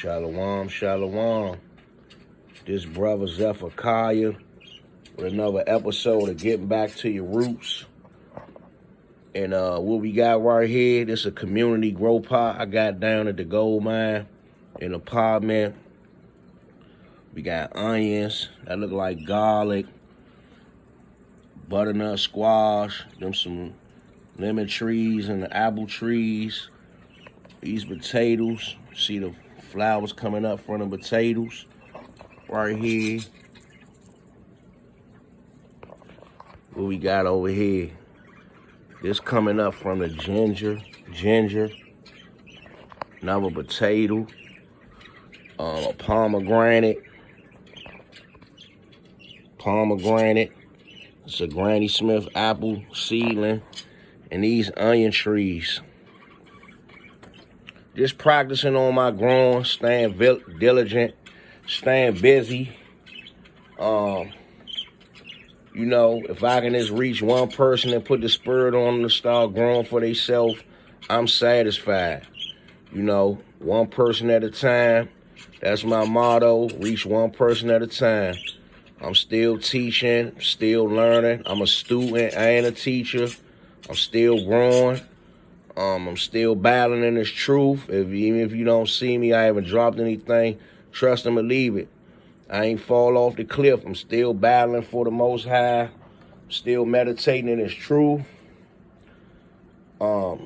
Shalom, shalom. This brother Zephaniah with another episode of Getting Back to Your Roots. And what we got right here, this is a community grow pot I got down at the gold mine in the apartment. We got onions that look like garlic, butternut squash, them some lemon trees and the apple trees. These potatoes, see the flowers coming up from the potatoes right here. What we got over here? This coming up from the ginger, another potato, a pomegranate. It's a Granny Smith apple seedling, and these onion trees. Just practicing on my growing, staying diligent, staying busy. You know, if I can just reach one person and put the spirit on them to start growing for themselves, I'm satisfied. You know, one person at a time. That's my motto, reach one person at a time. I'm still teaching, still learning. I'm a student, I ain't a teacher. I'm still growing. I'm still battling in this truth. Even if you don't see me, I haven't dropped anything. Trust and believe it. I ain't fall off the cliff. I'm still battling for the Most High. Still meditating in this truth.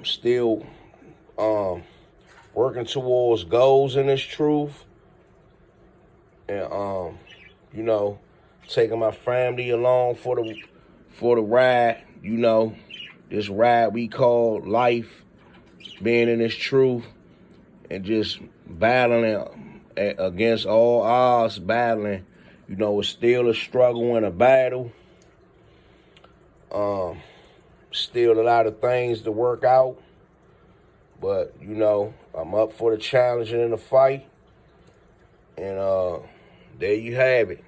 Still working towards goals in this truth. And you know, taking my family along for the ride. You know, this ride we call life, being in this truth, and just battling against all odds, battling. You know, it's still a struggle and a battle. Still a lot of things to work out. But, you know, I'm up for the challenge and the fight. And there you have it.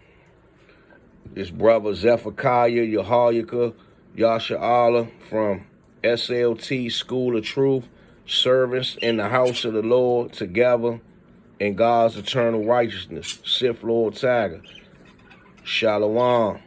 This brother Zephaniah Yahayaka Yasha'Allah from SLT School of Truth, service in the house of the Lord together in God's eternal righteousness. Sith Lord Tiger. Shalom.